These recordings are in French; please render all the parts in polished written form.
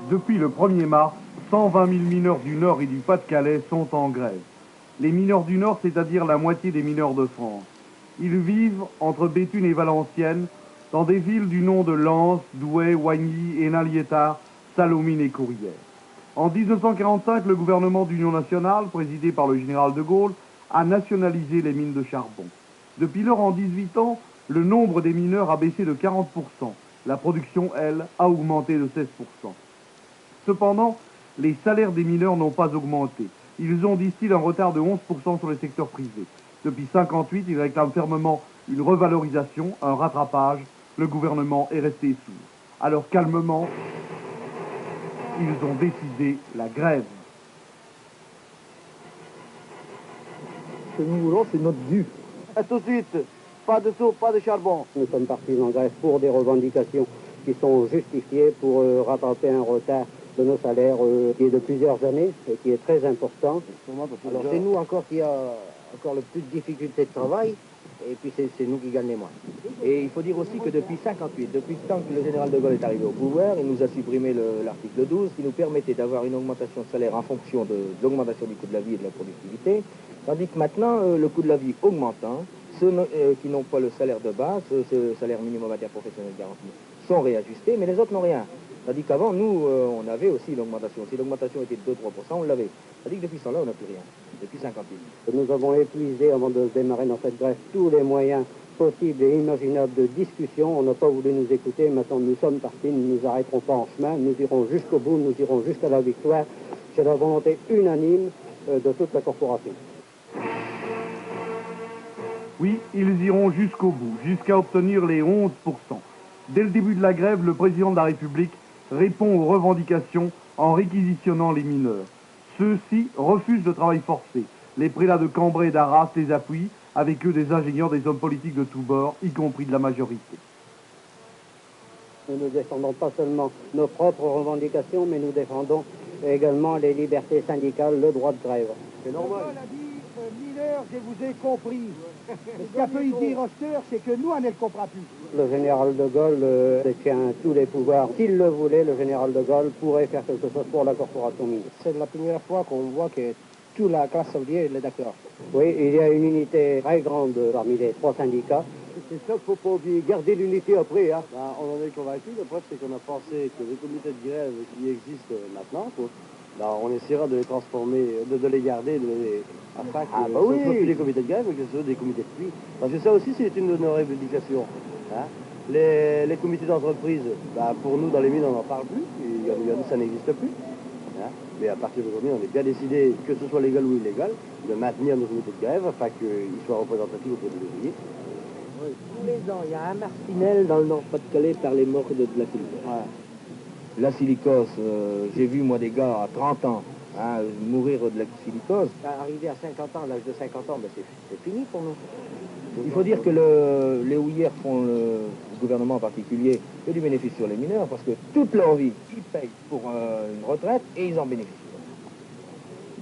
Depuis le 1er mars, 120 000 mineurs du Nord et du Pas-de-Calais sont en grève. Les mineurs du Nord, c'est-à-dire la moitié des mineurs de France. Ils vivent entre Béthune et Valenciennes, dans des villes du nom de Lens, Douai, Oigny, Hénin-Liétard, Sallaumines et Courrières. En 1945, le gouvernement d'union nationale, présidé par le général de Gaulle, a nationalisé les mines de charbon. Depuis lors, en 18 ans, le nombre des mineurs a baissé de 40%. La production, elle, a augmenté de 16%. Cependant, les salaires des mineurs n'ont pas augmenté. Ils ont, disent-ils, un retard de 11% sur le secteur privé. Depuis 1958, ils réclament fermement une revalorisation, un rattrapage. Le gouvernement est resté sourd. Alors calmement, ils ont décidé la grève. Ce que nous voulons, c'est notre dû. Et tout de suite, pas de soupe, pas de charbon. Nous sommes partis en grève pour des revendications qui sont justifiées pour rattraper un retard de nos salaires qui est de plusieurs années et qui est très important. Alors c'est nous encore qui a encore le plus de difficultés de travail et puis c'est nous qui gagnons les moins. Et il faut dire aussi que depuis 1958, depuis le temps que le général de Gaulle est arrivé au pouvoir, il nous a supprimé l'article 12 qui nous permettait d'avoir une augmentation de salaire en fonction de l'augmentation du coût de la vie et de la productivité, tandis que maintenant, le coût de la vie augmentant, ceux qui n'ont pas le salaire de base, ce salaire minimum interprofessionnel garanti, sont réajustés, mais les autres n'ont rien. Tandis qu'avant, nous, on avait aussi l'augmentation. Si l'augmentation était de 2-3%, on l'avait. Tandis que depuis ce temps-là, on n'a plus rien. Depuis 1958. Nous avons épuisé, avant de démarrer dans cette grève, tous les moyens possibles et imaginables de discussion. On n'a pas voulu nous écouter. Maintenant, nous sommes partis. Nous ne nous arrêterons pas en chemin. Nous irons jusqu'au bout. Nous irons jusqu'à la victoire. C'est la volonté unanime de toute la corporation. Oui, ils iront jusqu'au bout, jusqu'à obtenir les 11%. Dès le début de la grève, le président de la République répond aux revendications en réquisitionnant les mineurs. Ceux-ci refusent le travail forcé. Les prélats de Cambrai et d'Arras les appuient, avec eux des ingénieurs, des hommes politiques de tous bords, y compris de la majorité. Nous ne défendons pas seulement nos propres revendications, mais nous défendons également les libertés syndicales, le droit de grève. C'est normal. De Gaulle a dit, mineurs, je vous ai compris. Mais ce qu'a pu dire Oster, c'est que nous, on ne le comprend plus. Le général de Gaulle détient tous les pouvoirs. S'il le voulait, le général de Gaulle pourrait faire quelque chose pour la corporation minière. C'est la première fois qu'on voit que toute la classe ouvrière est d'accord. Oui, il y a une unité très grande parmi les trois syndicats. C'est ça qu'il ne faut pas oublier, garder l'unité après. Hein. Ben, on en est convaincu. Le problème, c'est qu'on a pensé que les comités de grève qui existent maintenant, ben, on essaiera de les transformer, de les garder, afin que ce ne soient plus des comités de grève, mais que ce soit des comités de pluie. Parce que ça aussi, c'est une de nos revendications. Hein. Les comités d'entreprise, ben, pour nous, dans les mines, on n'en parle plus. Ça n'existe plus. Hein. Mais à partir d'aujourd'hui, on est bien décidé, que ce soit légal ou illégal, de maintenir nos comités de grève afin qu'ils soient représentatifs auprès des ouvriers. Oui. Tous les ans, il y a un Marcinelle dans le Nord-Pas-de-Calais par les morts de la silicose. Ouais. La silicose, j'ai vu moi des gars à 30 ans mourir de la silicose. Arrivé à 50 ans, à l'âge de 50 ans, ben c'est fini pour nous. Il faut dire que les houillères font, le gouvernement en particulier, que du bénéfice sur les mineurs, parce que toute leur vie, ils payent pour une retraite et ils en bénéficient.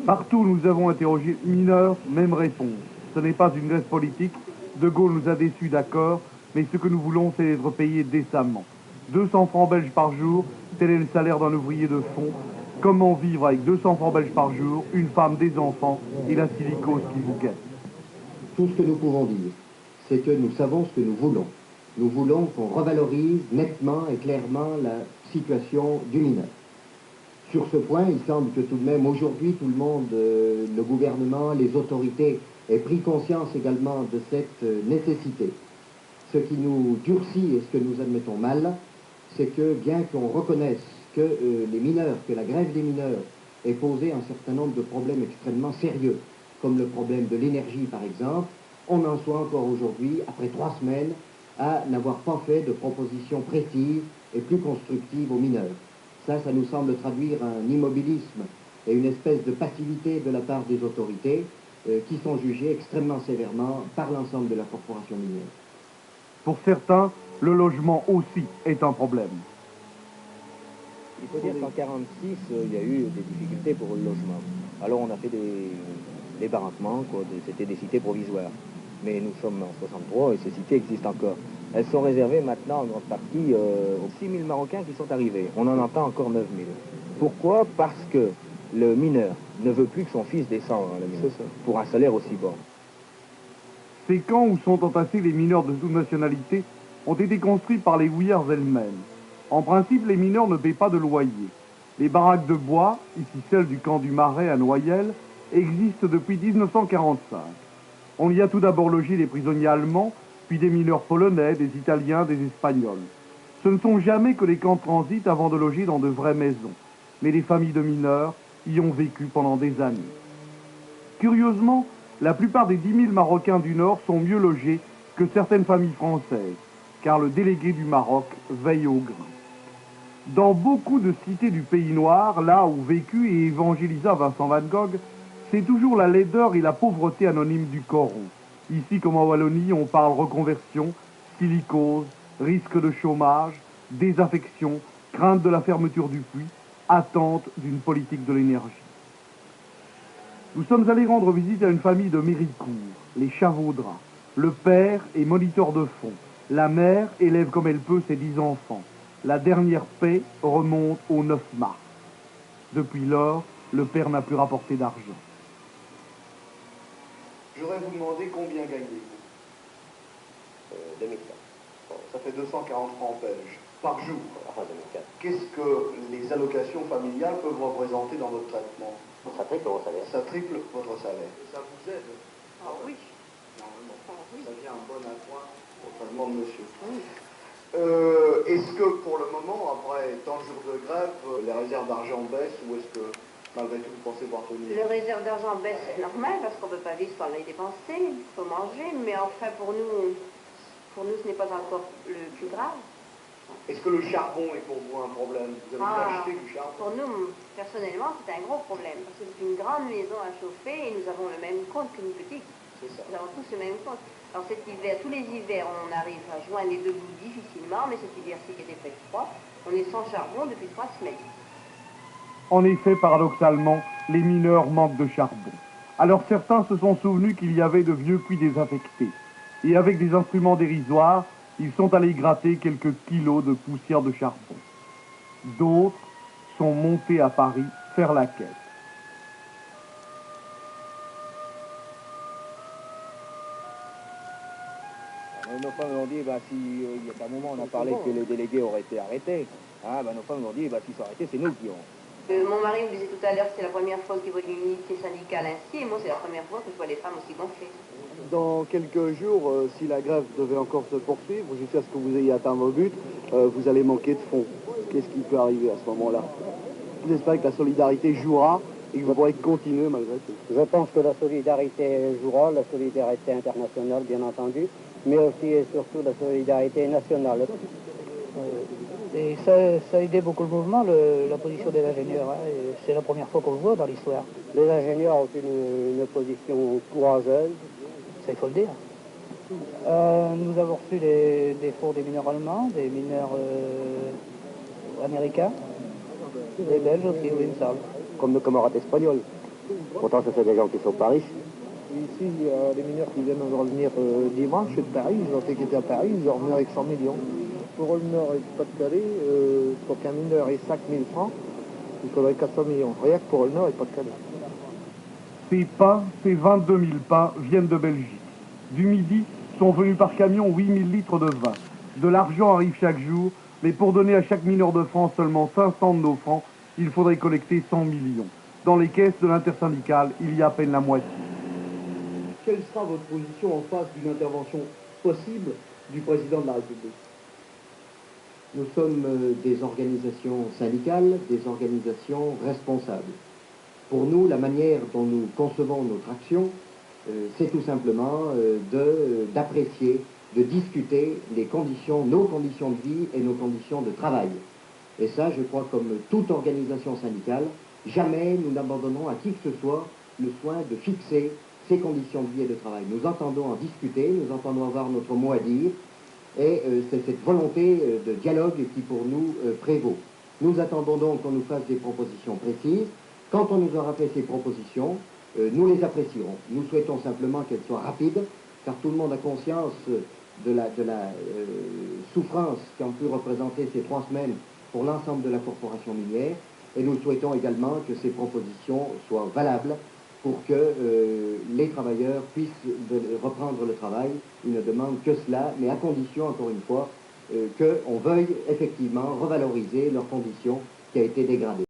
Partout où nous avons interrogé mineurs, même réponse. Ce n'est pas une grève politique. De Gaulle nous a déçus, d'accord, mais ce que nous voulons, c'est être payés décemment. 200 francs belges par jour, tel est le salaire d'un ouvrier de fond. Comment vivre avec 200 francs belges par jour, une femme, des enfants et la silicose qui vous guette? Tout ce que nous pouvons dire, c'est que nous savons ce que nous voulons. Nous voulons qu'on revalorise nettement et clairement la situation du mineur. Sur ce point, il semble que tout de même, aujourd'hui, tout le monde, le gouvernement, les autorités, aient pris conscience également de cette nécessité. Ce qui nous durcit et ce que nous admettons mal, c'est que bien qu'on reconnaisse que les mineurs, que la grève des mineurs ait posé un certain nombre de problèmes extrêmement sérieux, comme le problème de l'énergie par exemple, on en soit encore aujourd'hui, après 3 semaines, à n'avoir pas fait de propositions précises et plus constructives aux mineurs. Ça nous semble traduire un immobilisme et une espèce de passivité de la part des autorités qui sont jugées extrêmement sévèrement par l'ensemble de la corporation minière. Pour certains, le logement aussi est un problème. Il faut dire qu'en 1946, il y a eu des difficultés pour le logement. Alors on a fait des baraquements, c'était des cités provisoires. Mais nous sommes en 1963 et ces cités existent encore. Elles sont réservées maintenant en grande partie aux 6 000 Marocains qui sont arrivés. On en entend encore 9 000. Pourquoi? Parce que le mineur ne veut plus que son fils descende dans le mine pour un salaire aussi bas. Ces camps où sont entassés les mineurs de toute nationalité ont été construits par les houillères elles-mêmes. En principe, les mineurs ne paient pas de loyer. Les baraques de bois, ici celle du camp du Marais à Noyelles, existent depuis 1945. On y a tout d'abord logé des prisonniers allemands, puis des mineurs polonais, des Italiens, des Espagnols. Ce ne sont jamais que les camps de transit avant de loger dans de vraies maisons. Mais les familles de mineurs y ont vécu pendant des années. Curieusement, la plupart des 10 000 Marocains du Nord sont mieux logés que certaines familles françaises, car le délégué du Maroc veille au grain. Dans beaucoup de cités du pays noir, là où vécut et évangélisa Vincent Van Gogh, c'est toujours la laideur et la pauvreté anonyme du coron. Ici comme en Wallonie, on parle reconversion, silicose, risque de chômage, désaffection, crainte de la fermeture du puits, attente d'une politique de l'énergie. Nous sommes allés rendre visite à une famille de Méricourt, les Chavaudras. Le père est moniteur de fond. La mère élève comme elle peut ses 10 enfants. La dernière paie remonte au 9 mars. Depuis lors, le père n'a plus rapporté d'argent. Je voudrais vous demander combien gagnez-vous 2004. Ça fait 240 francs belges par jour. Enfin, 2004. Qu'est-ce que les allocations familiales peuvent représenter dans votre traitement? Ça triple mon salaire. Ça triple votre salaire. Ça vous aide? Ah oui. Normalement. Ah oui. Ça vient un bon appoint au traitement de monsieur. Oui. Est-ce que pour le moment, après tant de jours de grève, les réserves d'argent baissent ou est-ce que malgré tout vous pensez pouvoir tenir? Les réserves d'argent baissent, c'est normal, parce qu'on ne peut pas vivre sans les dépenser, il faut manger, mais enfin pour nous ce n'est pas encore le plus grave. Est-ce que le charbon est pour vous un problème? Vous avez acheté du charbon? Pour nous, personnellement, c'est un gros problème, parce que c'est une grande maison à chauffer et nous avons le même compte qu'une petite. C'est ça. Nous avons tous le même compte. Alors cet hiver, tous les hivers, on arrive à joindre les deux bouts difficilement, mais cet hiver-ci qui était très froid, on est sans charbon depuis 3 semaines. En effet, paradoxalement, les mineurs manquent de charbon. Alors certains se sont souvenus qu'il y avait de vieux puits désaffectés. Et avec des instruments dérisoires, ils sont allés gratter quelques kilos de poussière de charbon. D'autres sont montés à Paris faire la quête. Nos femmes ont dit, il y a un moment, on a parlé que les délégués auraient été arrêtés. Nos femmes ont dit, s'ils sont arrêtés, c'est nous qui ont. Mon mari me disait tout à l'heure que c'est la première fois qu'il voit une unité syndicale ainsi, et moi c'est la première fois que je vois les femmes aussi gonflées. Dans quelques jours, si la grève devait encore se poursuivre, jusqu'à ce que vous ayez atteint vos buts, vous allez manquer de fonds. Qu'est-ce qui peut arriver à ce moment-là? J'espère que la solidarité jouera et que vous pourrez continuer malgré tout. Je pense que la solidarité jouera, la solidarité internationale, bien entendu, mais aussi et surtout la solidarité nationale. Et ça a aidé beaucoup le mouvement, la position des ingénieurs. C'est la première fois qu'on le voit dans l'histoire. Les ingénieurs ont une position courageuse. Ça, il faut le dire. Nous avons reçu des fonds des mineurs allemands, des mineurs américains, des Belges aussi, oui, il me semble. Comme nos camarades espagnols. Pourtant, ce sont des gens qui sont pas riches. Ici, il y a des mineurs qui viennent de revenir dimanche de Paris. Ils ont été quittés à Paris, ils sont revenus avec 100 millions. Pour le Nord et le Pas-de-Calais, pour qu'un mineur ait 5 000 francs, il faudrait 400 millions. Rien que pour le Nord et le Pas-de-Calais. Ces pains, ces 22 000 pains, viennent de Belgique. Du Midi sont venus par camion 8 000 litres de vin. De l'argent arrive chaque jour, mais pour donner à chaque mineur de France seulement 500 de nos francs, il faudrait collecter 100 millions. Dans les caisses de l'intersyndicale, il y a à peine la moitié. Quelle sera votre position en face d'une intervention possible du président de la République? Nous sommes des organisations syndicales, des organisations responsables. Pour nous, la manière dont nous concevons notre action, c'est tout simplement d'apprécier, de discuter nos conditions de vie et nos conditions de travail. Et ça, je crois, comme toute organisation syndicale, jamais nous n'abandonnons à qui que ce soit le soin de fixer ces conditions de vie et de travail. Nous entendons en discuter, nous entendons avoir notre mot à dire, et c'est cette volonté de dialogue qui pour nous prévaut. Nous attendons donc qu'on nous fasse des propositions précises. Quand on nous aura fait ces propositions, nous les apprécierons. Nous souhaitons simplement qu'elles soient rapides, car tout le monde a conscience de la souffrance qu'ont pu représenter ces 3 semaines pour l'ensemble de la corporation minière. Et nous souhaitons également que ces propositions soient valables pour que les travailleurs puissent reprendre le travail. Ils ne demandent que cela, mais à condition, encore une fois, qu'on veuille effectivement revaloriser leurs conditions qui a été dégradée.